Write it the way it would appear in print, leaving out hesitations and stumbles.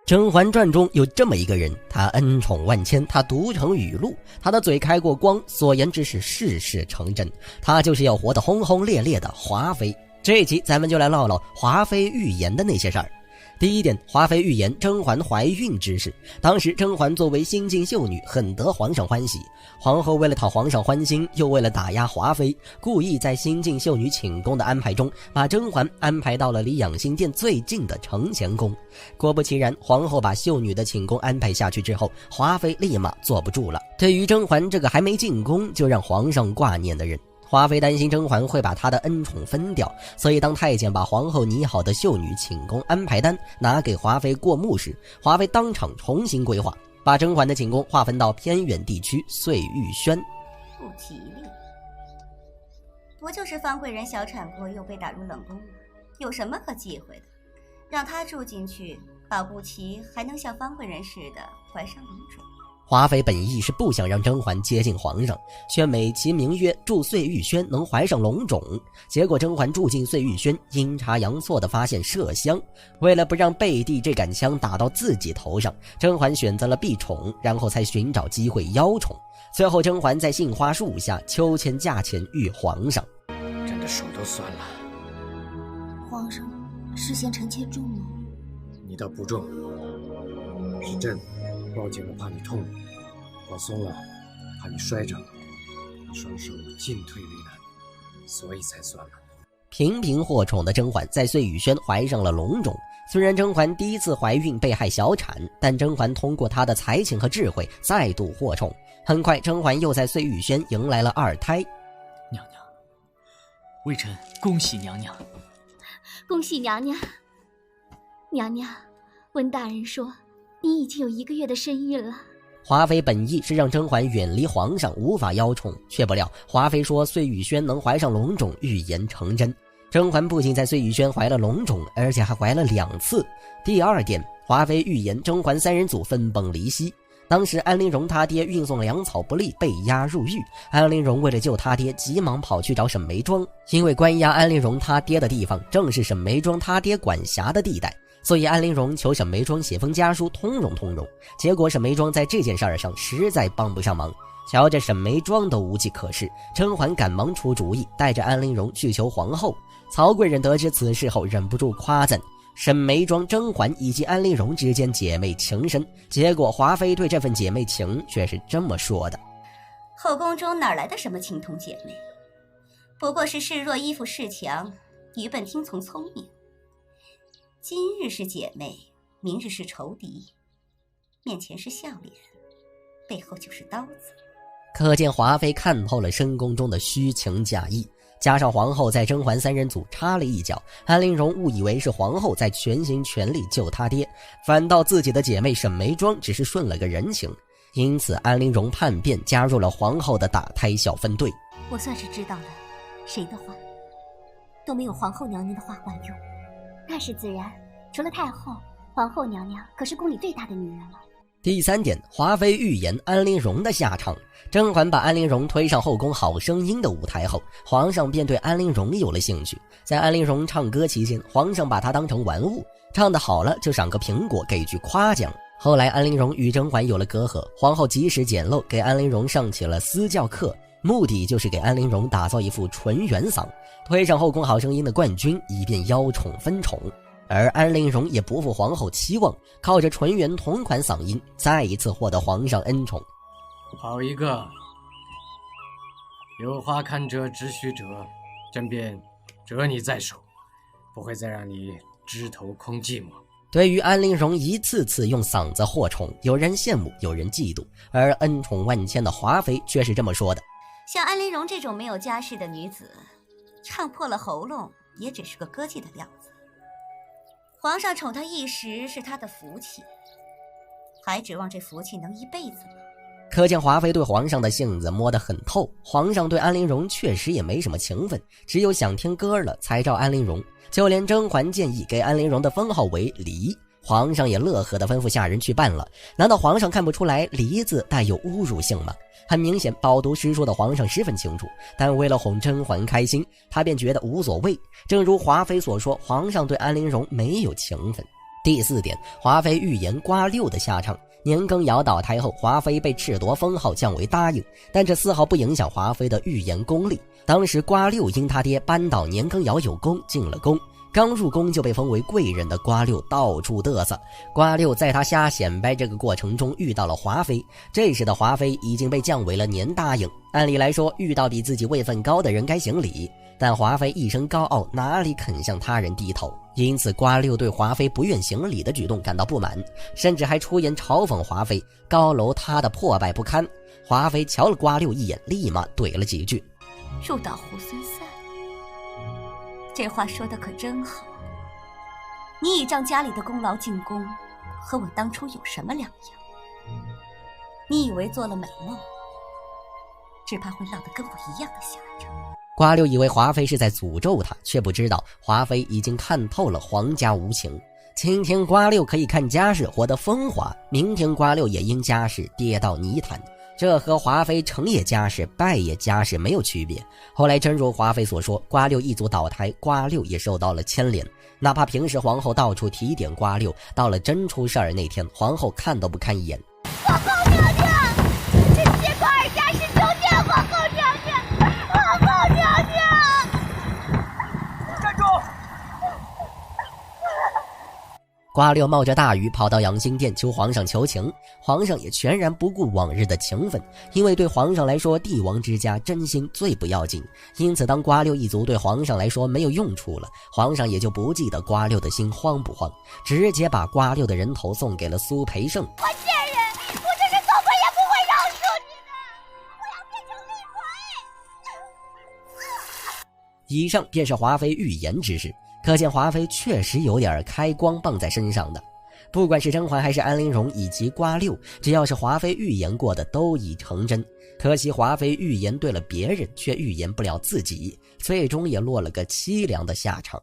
甄嬛传中有这么一个人，他恩宠万千，他独成语录，他的嘴开过光，所言之事事事成真，他就是要活得轰轰烈烈的华妃。这一集咱们就来唠唠华妃预言的那些事儿。第一点，华妃预言甄嬛怀孕之事。当时甄嬛作为新晋秀女，很得皇上欢喜。皇后为了讨皇上欢心，又为了打压华妃，故意在新晋秀女寝宫的安排中，把甄嬛安排到了离养心殿最近的承乾宫。果不其然，皇后把秀女的寝宫安排下去之后，华妃立马坐不住了。对于甄嬛这个还没进宫就让皇上挂念的人，华妃担心甄嬛会把她的恩宠分掉，所以当太监把皇后拟好的秀女寝宫安排单拿给华妃过目时，华妃当场重新规划，把甄嬛的寝宫划分到偏远地区碎玉轩。不吉利，不就是方贵人小产婆又被打入冷宫了，有什么可忌讳的？让她住进去，保不齐还能像方贵人似的怀上龙种。华妃本意是不想让甄嬛接近皇上，却美其名曰住碎玉轩能怀上龙种。结果甄嬛住进碎玉轩，阴差阳错地发现麝香。为了不让贝蒂这杆枪打到自己头上，甄嬛选择了避宠，然后才寻找机会邀宠。最后甄嬛在杏花树下秋千驾前遇皇上。朕的手都酸了。皇上视线臣妾重吗？你倒不重，是朕抱紧了怕你痛，抱松了怕你摔着，双手进退为难，所以才酸了。频频获宠的甄嬛在碎玉轩怀上了龙种。虽然甄嬛第一次怀孕被害小产，但甄嬛通过她的才情和智慧再度获宠。很快甄嬛又在碎玉轩迎来了二胎。娘娘，微臣恭喜娘娘。恭喜娘娘。娘娘，温大人说你已经有1个月的身孕了。华妃本意是让甄嬛远离皇上，无法邀宠，却不料华妃说碎玉轩能怀上龙种，预言成真。甄嬛不仅在碎玉轩怀了龙种，而且还怀了2次。第二点，华妃预言甄嬛3人组分崩离析。当时安陵容他爹运送粮草不利，被押入狱。安陵容为了救他爹，急忙跑去找沈眉庄，因为关押安陵容他爹的地方正是沈眉庄他爹管辖的地带，所以安陵容求沈眉庄写封家书通融通融。结果沈眉庄在这件事上实在帮不上忙，瞧着沈眉庄都无计可施，甄嬛赶忙出主意，带着安陵容去求皇后。曹贵人得知此事后，忍不住夸赞沈眉庄、甄嬛以及安陵容之间姐妹情深。结果华妃对这份姐妹情却是这么说的：后宫中哪来的什么情同姐妹，不过是示弱依附恃强，愚笨听从聪明。今日是姐妹，明日是仇敌，面前是笑脸，背后就是刀子。可见华妃看透了深宫中的虚情假意，加上皇后在甄嬛3人组插了一脚，安陵容误以为是皇后在全心全力救她爹，反倒自己的姐妹沈眉庄只是顺了个人情。因此安陵容叛变，加入了皇后的打胎小分队。我算是知道了，谁的话都没有皇后娘娘的话管用。那是自然，除了太后，皇后娘娘可是宫里最大的女人了。第3点，华妃预言安陵容的下场。甄嬛把安陵容推上后宫好声音的舞台后，皇上便对安陵容有了兴趣。在安陵容唱歌期间，皇上把她当成玩物，唱得好了就赏个苹果，给句夸奖。后来安陵容与甄嬛有了隔阂，皇后及时简陋，给安陵容上起了私教课，目的就是给安陵容打造一副纯元嗓，推上后宫好声音的冠军，以便邀宠分宠。而安陵容也不负皇后期望，靠着纯元同款嗓音再一次获得皇上恩宠。好一个有花堪折直须折，朕便折你在手，不会再让你枝头空寂寞。对于安陵容一次次用嗓子获宠，有人羡慕，有人嫉妒，而恩宠万千的华妃却是这么说的：像安陵容这种没有家世的女子，唱破了喉咙也只是个歌妓的料子。皇上宠她一时是她的福气，还指望这福气能一辈子吗？可见华妃对皇上的性子摸得很透，皇上对安陵容确实也没什么情分，只有想听歌了才召安陵容。就连甄嬛建议给安陵容的封号为梨，皇上也乐呵地吩咐下人去办了。难道皇上看不出来梨字带有侮辱性吗？很明显，饱读诗书的皇上十分清楚，但为了哄甄嬛开心，他便觉得无所谓。正如华妃所说，皇上对安陵容没有情分。第4点，华妃预言瓜六的下场。年羹尧倒台后，华妃被褫夺封号降为答应，但这丝毫不影响华妃的预言功力。当时瓜六因他爹扳倒年羹尧有功，进了宫，刚入宫就被封为贵人的瓜六到处嘚瑟。瓜六在他瞎显摆这个过程中遇到了华妃，这时的华妃已经被降为了年答应。按理来说，遇到比自己位分高的人该行礼，但华妃一生高傲，哪里肯向他人低头？因此瓜六对华妃不愿行礼的举动感到不满，甚至还出言嘲讽华妃，高楼塌得破败不堪。华妃瞧了瓜六一眼，立马怼了几句：入岛猢狲散，这话说的可真好。你倚仗家里的功劳进宫，和我当初有什么两样？你以为做了美梦，只怕会落得跟我一样的下场。瓜六以为华妃是在诅咒他，却不知道华妃已经看透了皇家无情。今天瓜六可以看家世活得风华，明天瓜六也因家世跌到泥潭，这和华妃成也家世败也家世没有区别。后来真如华妃所说，瓜六一族倒台，瓜六也受到了牵连。哪怕平时皇后到处提点瓜六，到了真出事儿那天，皇后看都不看一眼。皇后娘娘，这谢瓜尔佳氏求见皇后娘娘，皇后娘娘。站住！瓜六冒着大雨跑到养心殿求皇上求情，皇上也全然不顾往日的情分，因为对皇上来说，帝王之家真心最不要紧。因此当瓜六一族对皇上来说没有用处了，皇上也就不记得瓜六的心慌不慌，直接把瓜六的人头送给了苏培盛。我贱人，我就是做鬼也不会饶恕你的，我要变成厉鬼。以上便是华妃预言之事，可见华妃确实有点开光棒在身上的。不管是甄嬛还是安陵容以及瓜六，只要是华妃预言过的都已成真。可惜华妃预言对了别人，却预言不了自己，最终也落了个凄凉的下场。